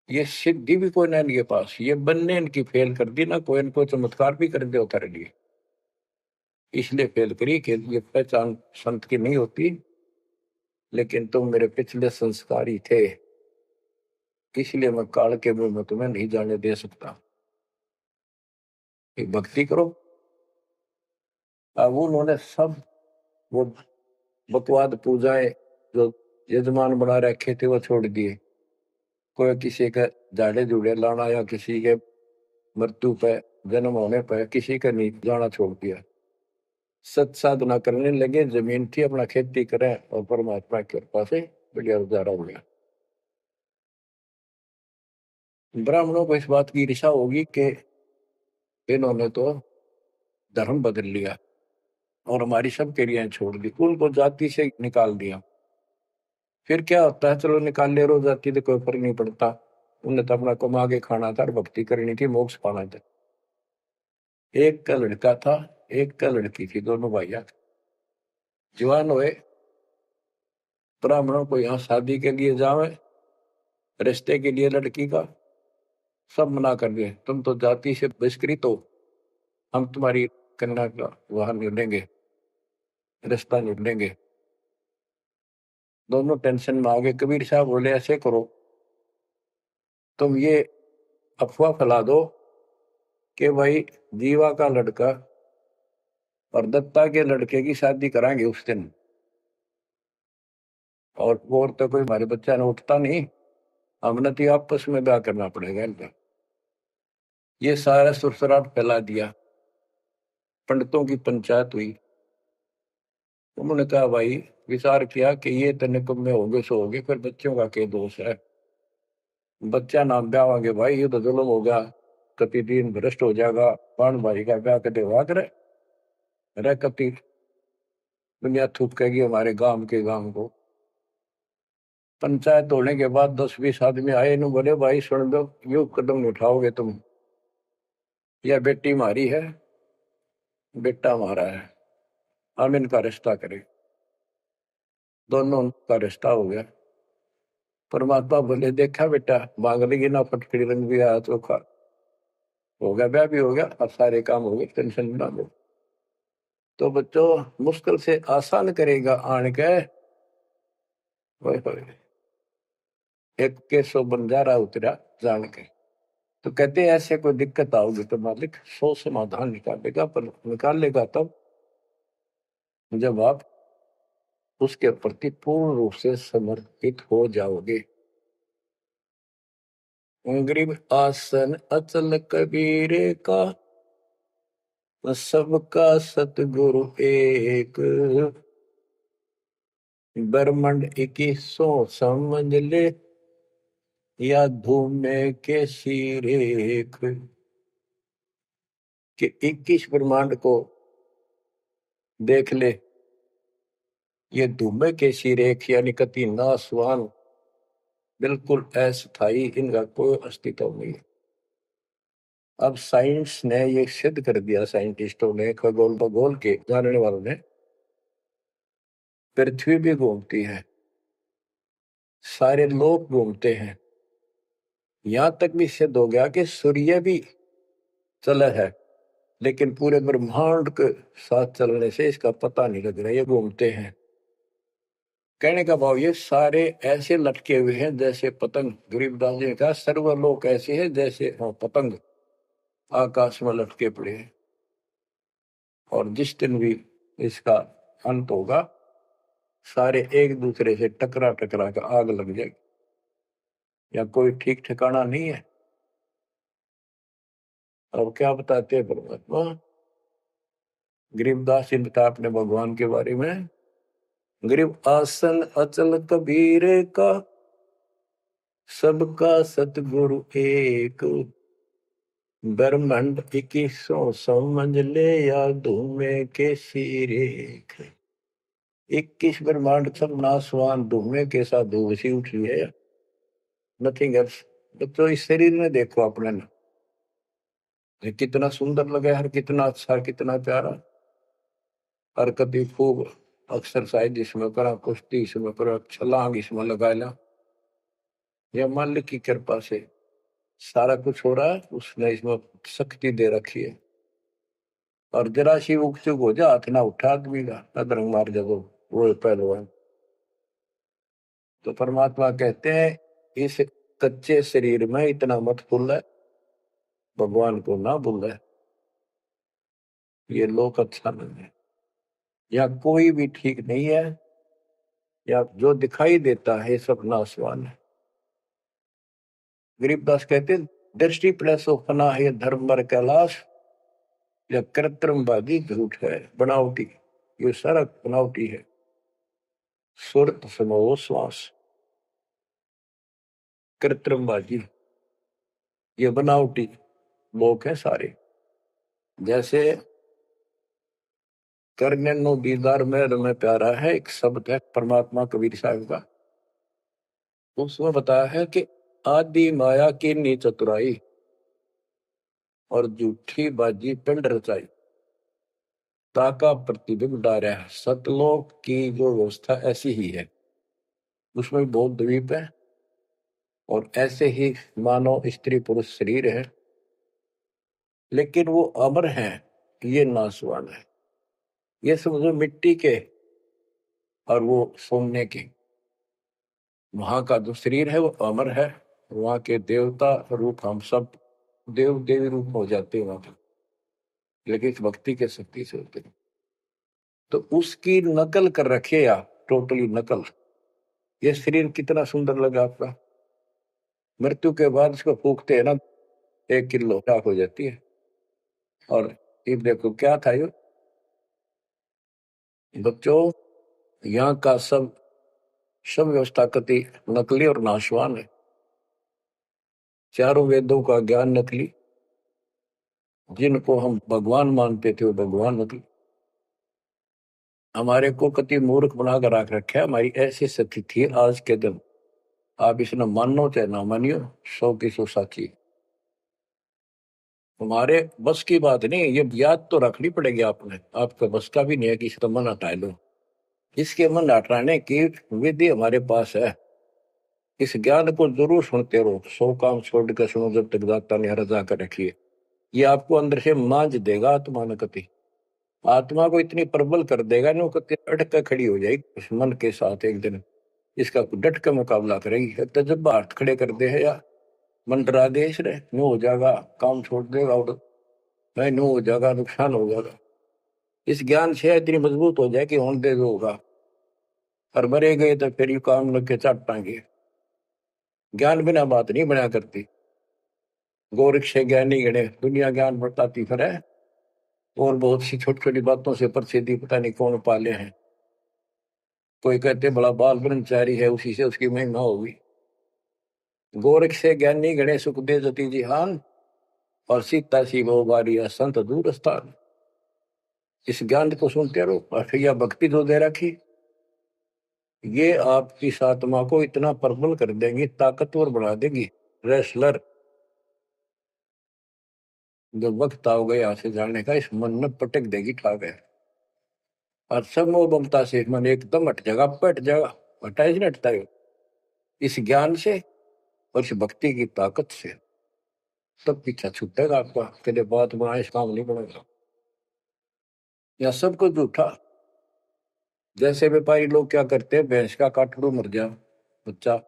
ये सिद्धि भी कोई ना इनके पास, ये बनने इनकी फेल कर दी ना, कोई इनको चमत्कार भी कर दे उतारे लिए। इसलिए फेल करी कि ये पहचान संत की नहीं होती। लेकिन तुम मेरे पिछले संस्कारी थे, इसलिए मैं काल के मुंह में तुम्हें नहीं जाने दे सकता। एक भक्ति करो। अब उन्होंने सब वो बकवाद पूजाएं जो यजमान बना रखे थे वो छोड़ दिए। कोई किसी का झाड़े झूड़े लाना या किसी के मृत्यु पे जन्म होने पर किसी का नहीं जाना छोड़ दिया। सत साधना करने लगे, जमीन थी अपना खेती करें और परमात्मा की कृपा से बढ़िया गुजारा हो गया। ब्राह्मणों को इस बात की ईर्षा होगी कि इन्होंने तो धर्म बदल लिया और हमारी सब क्रियाएं छोड़ दी, उनको जाति से निकाल दिया। फिर क्या होता है, चलो निकाल ले रो जाति तो कोई फर्क नहीं पड़ता, उन्हें तो अपना कमा के खाना था और भक्ति करनी थी, मोक्ष पाना था। एक का लड़का था, एक का लड़की थी, दोनों भाइया जवान हुए। ब्राह्मणों को यहाँ शादी के लिए जावे, रिश्ते के लिए लड़की का सब मना कर दिए, तुम तो जाति से बहिष्कृत हो, हम तुम्हारी कन्या का वहां नहीं लेंगे, रिश्ता नहीं लेंगे। दोनों टेंशन में आ गए। कबीर साहब बोले ऐसे करो, तुम ये अफवाह फैला दो कि भाई जीवा का लड़का और दत्ता के लड़के की शादी कराएंगे उस दिन, और तो कोई हमारे बच्चा ने उठता नहीं, हमने तो आपस में ब्याह करना पड़ेगा इनका। ये सारा सुरसराट फैला दिया। पंडितों की पंचायत हुई। उन्होंने कहा भाई विचार किया कि ये तो निकम्मे होंगे सो होंगे, फिर बच्चों का क्या दोष है, बच्चा नाम ब्याह होंगे भाई, ये तो जुल्म होगा, कति दिन भ्रष्ट हो जाएगा, पान भाई का ब्याह कदे हुआ करे, रह कति दुनिया थूकेगी हमारे गांव के गांव को। पंचायत होने के बाद 10-20 आदमी आए, इन बोले भाई सुन दो, यू कदम नहीं उठाओगे तुम, यह बेटी मारी है, बेटा हमारा है, हम इनका रिश्ता करें। दोनों का रिश्ता हो गया। परमात्मा बोले देखा बेटा मांग लेगी ना, फटकड़ी रंग भी आया चोखा, हो गया ब्याह भी हो गया, अब सारे काम हो गए, टेंशन ना लो। तो बच्चों मुश्किल से आसान करेगा आन के, एक के 100 बंजारा उतरा जान के। तो कहते हैं ऐसे कोई दिक्कत आओगी तो मालिक 100 समाधान निकालेगा, पर निकालेगा तब जब आप उसके प्रति पूर्ण रूप से समर्पित हो जाओगे। गरीब आसन अचल कबीर का, सबका सतगुरु एक, ब्रह्मंड 2100 समझ ले, या धूमे के सिर एक। कि 21 ब्रह्मांड को देख ले, ये धूमे के सिर एक, यानी कति नासवान, बिल्कुल अस्थायी, इनका कोई अस्तित्व नहीं। अब साइंस ने ये सिद्ध कर दिया, साइंटिस्टों ने, खगोल भगोल के जानने वालों ने, पृथ्वी भी घूमती है, सारे लोग घूमते हैं, यहां तक भी सिद्ध हो गया कि सूर्य भी चला है, लेकिन पूरे ब्रह्मांड के साथ चलने से इसका पता नहीं लग रहा, ये घूमते हैं। कहने का भाव ये सारे ऐसे लटके हुए हैं जैसे पतंग। गरीबदास जी ने कहा सर्वलोक ऐसे है जैसे पतंग आकाश में लटके पड़े हैं। और जिस दिन भी इसका अंत होगा सारे एक दूसरे से टकरा टकरा कर आग लग जाएगी, या कोई ठीक ठिकाना नहीं है। अब क्या बताते हैं परमात्मा? गरीबदास जी ने बताया अपने भगवान के बारे में, गरीब आसन अचल कबीर का, सबका सतगुरु एक, ब्रह्मांड 2100 समझ ले या धूमे के सिर एक। 21 ब्रह्मांड सब नासवान धूमे के साथ धूसी उठी है, नथिंग एल्स। तो इस शरीर में देखो अपने ना, ये कितना सुंदर लगे, हर कितना अच्छा, कितना प्यारा। हरकत खूब, एक्सरसाइज इसमें करा, कुश्ती इसमें करा, छलांग इसमें लगा ला। यह मालिक की कृपा से सारा कुछ हो रहा है, उसने इसमें शक्ति दे रखी है। और जरा सी उक चुक हो जा, हाथ ना उठा आदमी का, अदरंग मार जब वो पहलवान। तो परमात्मा कहते हैं इस कच्चे शरीर में इतना मत भूल, भगवान को ना भूल। ये लोक अच्छा नहीं है, या कोई भी ठीक नहीं है, या जो दिखाई देता है सब नाशवान है। गरीबदास कहते दृष्टि प्लस फना है धर्म बर कैलाश, या कृत्रिमवादी झूठ है बनावटी, ये सारा बनावटी है। सुरत समो श्वास, कृत्रिमवादी, ये बनावटी लोग हैं सारे। जैसे करने नो दीदार में प्यारा है एक शब्द है परमात्मा कबीर साहब का, उसमें बताया है कि आदि माया की नी चतुराई और झूठी बाजी पिंड रचाई, ताका प्रतिबिंब डारा है। सतलोक की जो व्यवस्था ऐसी ही है, उसमें बहुत द्वीप है और ऐसे ही मानव स्त्री पुरुष शरीर है, लेकिन वो अमर हैं, ये नासवान है। ये समझो मिट्टी के और वो सोने के। वहां का जो शरीर है वो अमर है, वहां के देवता रूप हम सब देव देवी रूप हो जाते हैं वहां पर, लेकिन इस भक्ति के शक्ति से होते हैं। तो उसकी नकल कर रखे आप, टोटली नकल। ये शरीर कितना सुंदर लगा आपका, मृत्यु के बाद इसको फूकते हैं ना, 1 किलो राख हो जाती है। और ये देखो क्या था ये बच्चों, यहाँ का सब सब व्यवस्था कति नकली और नाशवान है। चारों वेदों का ज्ञान नकली, जिनको हम भगवान मानते थे वो भगवान नकली। हमारे को कति मूर्ख बनाकर रख रखा है। हमारी ऐसी स्थिति थी आज के दिन, आप इसने मानो चाहे ना मानियो, 100 की 100 साची। हमारे बस की बात नहीं, ये याद तो रखनी पड़ेगी आपने, आपका बस का भी नहीं है कि इसका मन हटा लो। इसके मन हटाने की विधि हमारे पास है। इस ज्ञान को जरूर सुनते रहो, 100 काम छोड़ कर सुनो जब तक दाता ने रजा कर रखी है। ये आपको अंदर से मांझ देगा आत्मा न कति, आत्मा को इतनी प्रबल कर देगा ना, कति अटक कर खड़ी हो जाएगी उस मन के साथ। एक दिन इसका डट का मुकाबला करेगी, तजब हाथ खड़े कर दे है या मंडरा दे इसने, न्यू हो जाएगा, काम छोड़ देगा और नहीं न्यू हो जाएगा, नुकसान हो जाएगा। इस ज्ञान से इतनी मजबूत हो जाए कि होने दे जो होगा, और मरे गए तो फिर ये काम लग के चट पाएंगे। ज्ञान बिना बात नहीं बना करती। गोरख से ज्ञानी गणे दुनिया ज्ञान बताती फिर है, और बहुत सी छोटी छोटी बातों से प्रसिद्धि पता नहीं कौन पाले हैं। कोई कहते बड़ा बाल ब्रह्मचारी है, उसी से उसकी महिमा होगी। गोरख से ज्ञानी गणे सुख दे जति जिहान, और सीता सी वो बारिया संत दूर स्थान। इस ज्ञान को सुनते रहो, अठैया भक्ति जो दे रखी, ये आपकी इस आत्मा को इतना प्रबल कर देंगी, ताकतवर बना देगी, रेसलर। जब वक्त आओ गया से जाने का, इस मन में पटक देगी ठाक है। और सब मोह ममता से मन एकदम हट जाएगा, पट जाएगा, हटा ही नहीं हटता है। इस ज्ञान से और इस भक्ति की ताकत से तब पीछा छूटेगा आपका, कदे बात बना इस काम नहीं बनेगा। या सब कुछ झूठा, जैसे व्यापारी लोग क्या करते हैं, भैंस का काटड़ू मर गया बच्चा,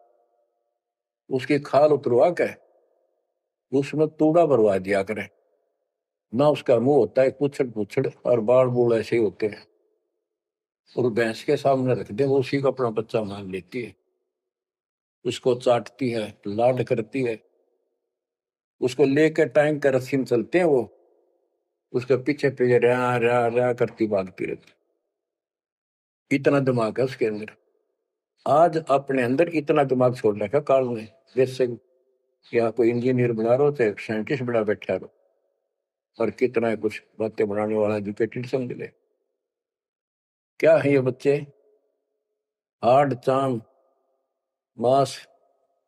उसकी खाल उतरवा के उसमें तूड़ा भरवा दिया करें ना, उसका मुंह होता है पुछड़ पुछड़ और बाल बूल ऐसे ही होते हैं, और भैंस के सामने रख दे, वो उसी को अपना बच्चा मान लेती है, उसको चाटती है, लाड करती है, उसको लेकर टाइम का रस्सी में चलते हैं वो, उसके पीछे पीछे रहा रहा रहा करती भागती रहती। इतना दिमाग है उसके अंदर। आज अपने अंदर इतना दिमाग छोड़ रखा काल ने, जैसे या कोई इंजीनियर बना रहो चाहे साइंटिस्ट बना बैठा रहो, और कितना कुछ बातें बनाने वाला एजुकेटेड समझ ले। क्या है ये बच्चे, हार्ड चाम मांस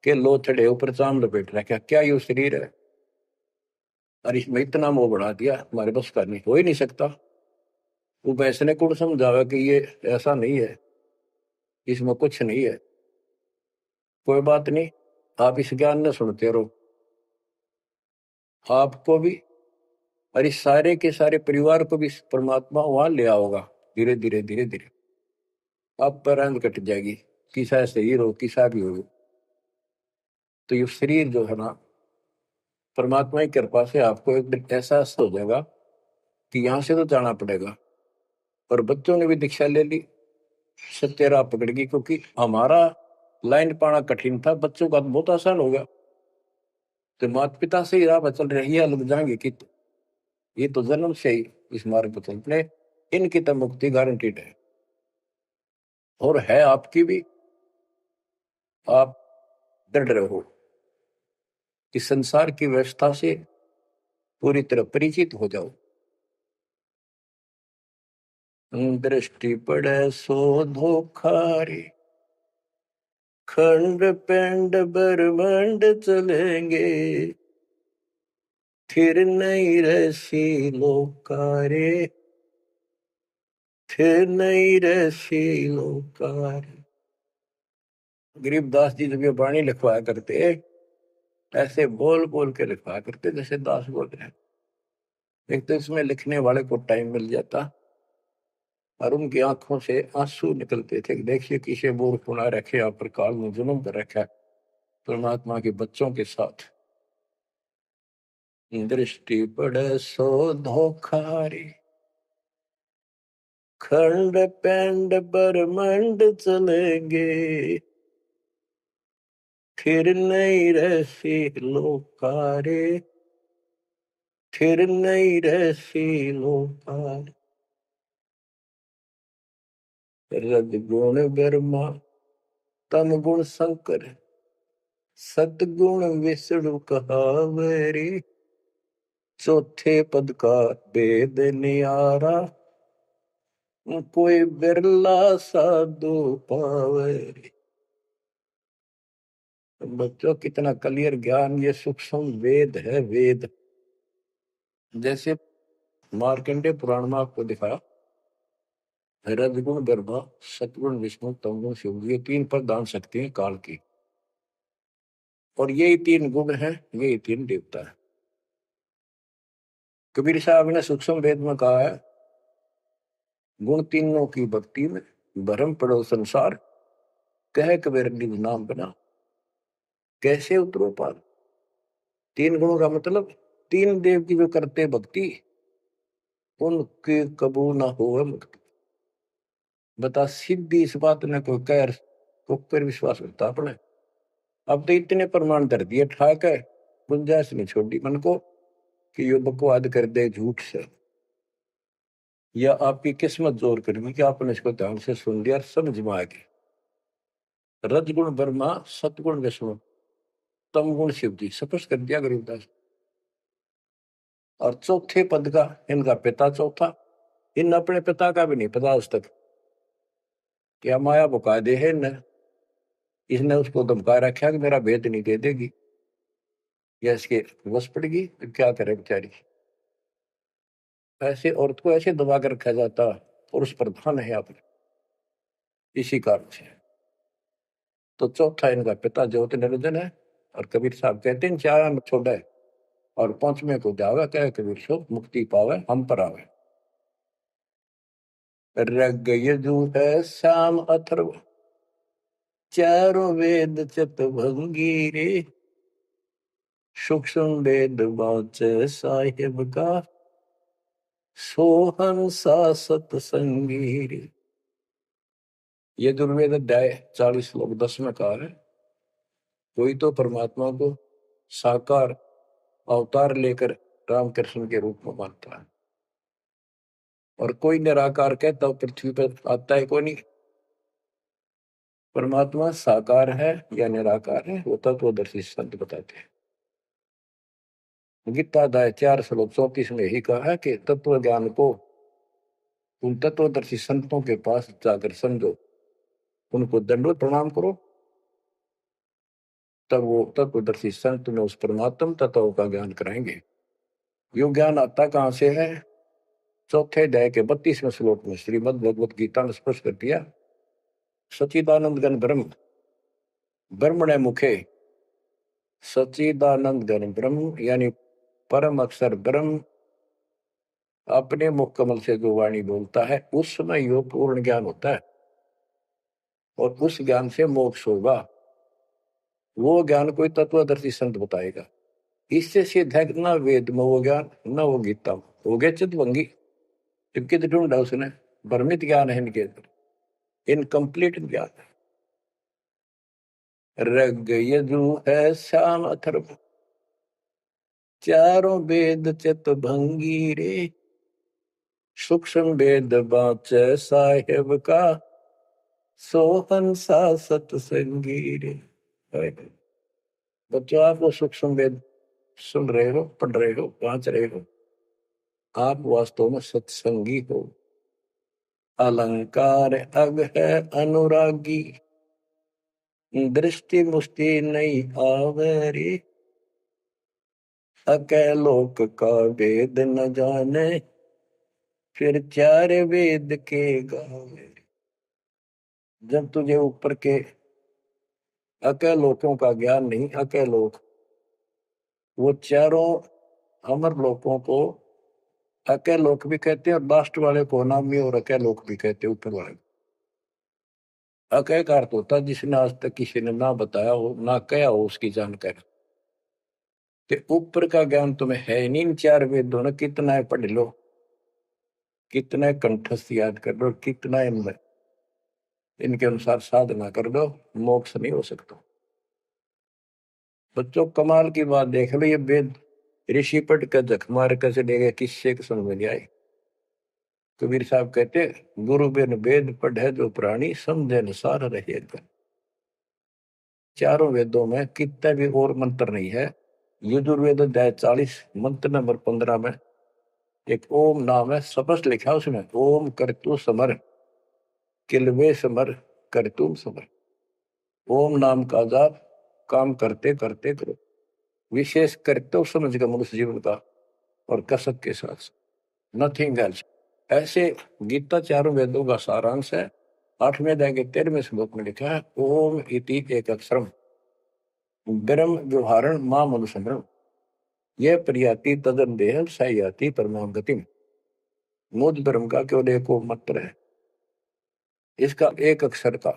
के लोथड़े ऊपर चाम लपेट रखा, क्या ये शरीर है? और इसमें इतना मोह बढ़ा दिया, हमारे बस का नहीं, हो ही नहीं सकता। वो वैसने को समझावे कि ये ऐसा नहीं है, इसमें कुछ नहीं है, कोई बात नहीं, आप इस ज्ञान न सुनते रहो, आपको भी और इस सारे के सारे परिवार को भी परमात्मा वहां ले आओगा। धीरे धीरे धीरे धीरे आप पर रंग कट जाएगी, किसा शरीर हो किसा भी हो। तो ये शरीर जो है ना, परमात्मा की कृपा से आपको एक दिन एहसास हो जाएगा कि यहां से तो जाना पड़ेगा। और बच्चों ने भी दीक्षा ले ली, सत्य राह पकड़ गई, क्योंकि हमारा लाइन पाना कठिन था, बच्चों का तो बहुत आसान हो गया। तो माता पिता से ही राह पर चल रही है, लग जाएंगे कि ये तो जन्म से ही इस मार्ग पर चलते, इनकी तो मुक्ति गारंटीड है, और है आपकी भी। आप दृढ़ रहो, इस संसार की व्यवस्था से पूरी तरह परिचित हो जाओ। दृष्टि पड़े सो धोखा रे, खंड पेंड ब्रह्मांड चलेंगे, फिर नहीं रसी लोकारे, फिर नहीं रसी लोकारे। गरीबदास जी जब ये वाणी लिखवाया करते, ऐसे बोल बोल के लिखवाया करते जैसे दास बोल रहे हैं। एक तो इसमें लिखने वाले को टाइम मिल जाता, और उनकी आंखों से आंसू निकलते थे, देखिए किसे बोर खुना रखे आप पर काल में जुल्म कर रखा है परमात्मा के बच्चों के साथ। दृष्टि पड़े सो धोखारी, खंड पेंड ब्रह्मांड चलेंगे, फिर नहीं रहसी लोकारे, फिर नहीं रहसी लोकारे। रजगुण ब्रह्मा तम गुण शंकर, सतगुण विष्णु कहावरी, चौथे पद का वेद नियारा, कोई बिरला साधु पावे। बच्चों कितना क्लियर ज्ञान, ये सूक्ष्म वेद है, वेद। जैसे मार्कंडे पुराण में आपको दिखाया, रजगुण ब्रह्मा, सतगुण विष्णु, तमगुण शिव, ये तीन प्रधान शक्ति हैं काल की, और यही तीन गुण हैं, यही तीन देवता है। कबीर साहब ने सूक्ष्म वेद में कहा है, गुण तीनों की भक्ति में भरम पड़ो संसार, कह कबीर निज नाम बना, कैसे उतरो पार। तीन गुणों का मतलब, तीन देव की जो करते भक्ति, उनके कबू ना हो मुक्ति। बता सीधी इस बात ने कोई कह तो पर विश्वास करता अपने। अब तो इतने प्रमाण धर दिए ठाक है, गुंजाइश नहीं छोड़ी मन को कि ये बकवाद कर दे झूठ से, या आपकी किस्मत जोर करनी कि आपने इसको ध्यान से सुन लिया और समझ में आ गई। रजगुण ब्रह्मा, सतगुण विष्णु, तम गुण शिव जी, स्पष्ट कर दिया गरीबदास। और चौथे पद का इनका पिता चौथा, इन अपने पिता का भी नहीं पता आज तक, क्या माया बुका दे है न, इसने उसको धमका रखा कि मेरा भेद नहीं दे देगी, या इसके बस पड़ेगी तो क्या करे बेचारी। ऐसे औरत को ऐसे दबा कर रखा जाता, पुरुष प्रधान है आपने, इसी कारण से। तो चौथा इनका पिता ज्योति निरंजन है, और कबीर साहब कहते हैं चार में छोड़ा है, और पांचवें को जावे कहे कबीर सो मुक्ति पावे हम पर आवे। ऋग यजुः साम अथर्व चारों वेद चतुर्भंगी रे, सूक्ष्म वेद वाच साहिब का, सोहन सा सतसंगी रे। यजुर्वेद अध्याय 40 श्लोक 10 में कहा है, कोई तो परमात्मा को साकार अवतार लेकर रामकृष्ण के रूप में मानता है, और कोई निराकार कहता पृथ्वी पर आता है कोई नहीं। परमात्मा साकार है या निराकार है वो तत्वदर्शी संत बताते हैं। गीता अध्याय 4 श्लोक 34 में ही कहा है कि तत्व ज्ञान को उन तत्वदर्शी संतों के पास जाकर समझो, उनको दंडवत प्रणाम करो, तब वो तत्वदर्शी संत में उस परमात्म तत्व का ज्ञान कराएंगे। यो ज्ञान आता कहां से है? चौथे अध्याय के 32वें श्लोक में श्रीमद् भगवत गीता ने स्पष्ट कर दिया, सच्चिदानंद घन ब्रह्म ब्रह्मणे मुखे, सच्चिदानंद घन ब्रह्म यानी परम अक्षर ब्रह्म अपने मुख कमल से जो वाणी बोलता है उस समय यो पूर्ण ज्ञान होता है, और उस ज्ञान से मोक्ष होगा। वो ज्ञान कोई तत्वदर्शी संत बताएगा। इससे सिद्ध है न वेद में वो ज्ञान न वो गीता में, हो गया चितवंगी। टिपके तो ढूंढा उसने, भ्रमित ज्ञान है इनके अंदर, इनकम्प्लीट ज्ञान है। ऋग यजु है श्याम अथर्व चारों वेद चितभंगी रे, सूक्ष्म वेद वाच साहेब का, सोहन सा सतसंगी रे। बच्चों आप वो सूक्ष्म वेद सुन रहे हो, पढ़ रहे हो, वांच रहे हो, आप वास्तव में सत्संगी हो। अलंकार अग है अनुरागी, दृष्टि मुष्टि नहीं आवे रे, अकैलोक का वेद न जाने, फिर चार वेद के गावे। जब तुझे ऊपर के अकैलोकों का ज्ञान नहीं, अकैलोक वो चारों अमर लोकों को अकैलोक भी कहते हैं, और लास्ट वाले को अनामी और अकैलोक भी कहते हैं, ऊपर वाले। अकय का अर्थ होता जिसने आज तक किसी ने ना बताया हो ना कहा हो उसकी जानकारी। तो ऊपर का ज्ञान तुम्हें है नहीं, इन चार वेदों ने कितना है पढ़ लो, कितना कंठस्थ याद कर लो, कितना इनमें इनके अनुसार साधना कर दो, मोक्ष नहीं हो सकता। बच्चों कमाल की बात देख लो, ये वेद ऋषि पढ़ कर जख मार कर चलेगा, किससे समझ में नहीं आई। कबीर साहब कहते, गुरु बिन वेद पढ़े जो प्राणी, समझे अनुसार रहे। चारों वेदों में कितने भी और मंत्र नहीं है। यजुर्वेद अध्याय 40 मंत्र नंबर 15 में एक ओम नाम है, स्पष्ट लिखा उसमें, ओम करतु समर किलवे समर करतुम समर। ओम नाम का जाप काम करते करते करो, विशेष कर्तव्य समझ का मनुष्य जीवन का, और कसक के साथ, नथिंग एल्स। ऐसे गीता चारों वेदों का सारांश है। 8वें अध्याय के 13वें श्लोक में लिखा है, ओम इति एक अक्षरम ब्रह्म व्यवहारण मां मनुष्य, यह प्रियाति तदन देह सयाति परमाम गतिम। मोद धर्म का केवल एक मंत्र है, इसका एक अक्षर का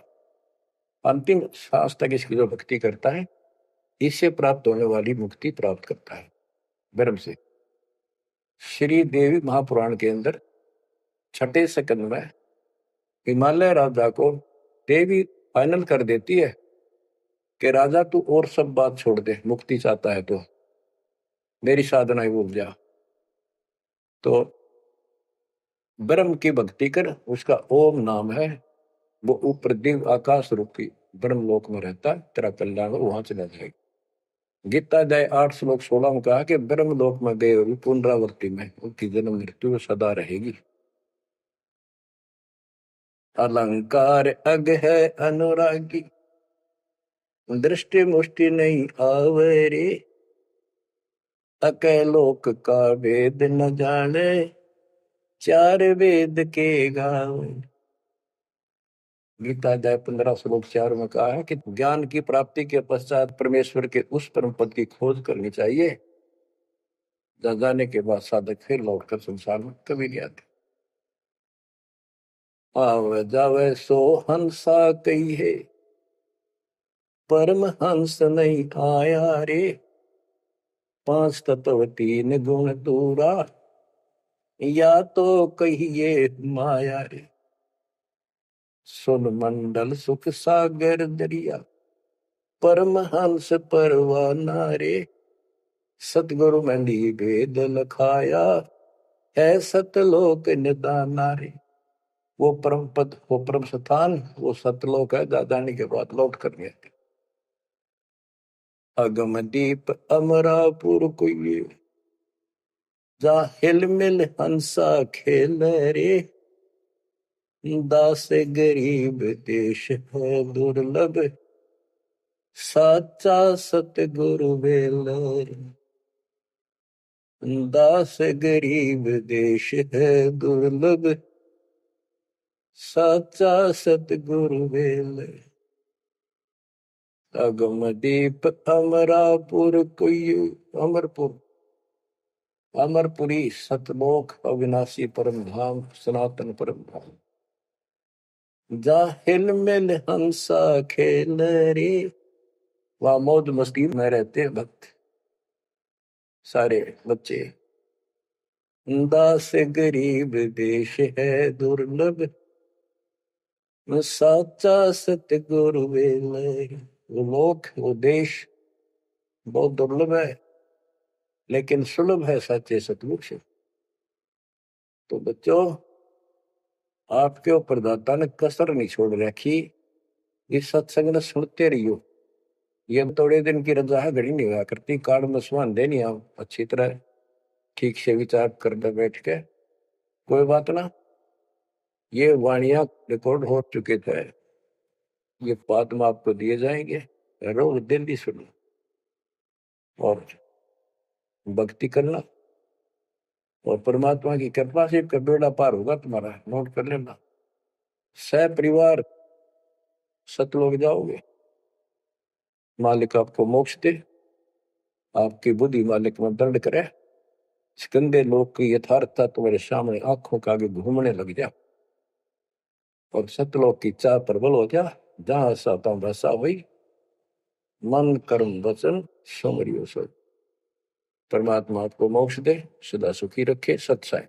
अंतिम सांस तक इसकी जो भक्ति करता है, इससे प्राप्त होने वाली मुक्ति प्राप्त करता है ब्रह्म से। श्री देवी महापुराण के अंदर 6ठे सकंद में हिमालय राजा को देवी फाइनल कर देती है कि राजा तू और सब बात छोड़ दे, मुक्ति चाहता है तो मेरी साधना ही भूल जा, तो ब्रह्म की भक्ति कर, उसका ओम नाम है, वो ऊपर दिव्य आकाश रूपी ब्रह्म लोक में रहता है, तेरा कल्याण वहां चला जाएगा। गीता अध्याय 8 श्लोक 16 में कहा कि ब्रह्म लोक में गए हुए पुनरावृत्ति में उनकी जन्म मृत्यु सदा रहेगी। अलंकार अग है अनुरागी, दृष्टि मुष्टि नहीं आवे रे, अकैलोक का वेद न जाने, चार वेद के गावे। गीता अध्याय 15 श्लोक 4 में कहा है कि ज्ञान की प्राप्ति के पश्चात परमेश्वर के उस परम पद की खोज करनी चाहिए, जहाँ जाने के बाद साधक फिर लौटकर संसार में कभी नहीं आते। आवे जावे सो हंसा कही है, परम हंस नहीं आया रे। पांच तत्व तीन गुण दूरा, या तो कहिए माया रे। सुन मंडल सुख सागर दरिया, परम हंस परवाना रे। सतगुरु मंडी भेद लखाया, है सतलोक निदाना रे। वो परम पद, वो परम स्थान, वो सतलोक है, दादानी के बाद लौट कर गया। अगम दीप अमरापुर कोई, जा हिल मिल हंसा खेल रे। दास गरीब देश है दुर्लभ, साचा सतगुरु बेल रे। दास गरीब देश है दुर्लभ, साचा सतगुरु बेल। अगमदीप अमरापुर कोई, अमरपुर, अमरपुरी सतलोक अविनाशी परम धाम, सनातन परम धाम। जाहिल मिल हंसा खेल रे। वहां मौज मस्ती में रहते हैं भक्त, सारे बच्चे। दास गरीब देश है दुर्लभ, साचा सतगुरु बेल। वो लोक, वो देश बहुत दुर्लभ है, लेकिन सुलभ है साचे सतगुरु से। तो बच्चों, आपके ऊपर दाता ने कसर नहीं छोड़ रखी। इस सत्संग ने सुनते रहियो। ये थोड़े दिन की रजा है, घड़ी नहीं हुआ करती। काल में सुहान देनी आप अच्छी तरह ठीक से विचार करने बैठ के। कोई बात ना, ये वाणियां रिकॉर्ड हो चुके थे, ये बाद में आपको दिए जाएंगे। रोज दिल्ली सुनो और भक्ति करना, और परमात्मा की कृपा से का बेड़ा पार होगा तुम्हारा। नोट कर लेना, सह परिवार सतलोक जाओगे। मालिक आपको मोक्ष दे, आपकी बुद्धि मालिक में दंड करे। सिकंदे लोक की यथार्थता तुम्हारे सामने आंखों के आगे घूमने लग जा, और सतलोक की चाह प्रबल हो जा। जहां साता भाषा हुई, मन कर्म वचन समरियो सो। परमात्मा आपको मोक्ष दे, सदा सुखी रखे। सत्साई।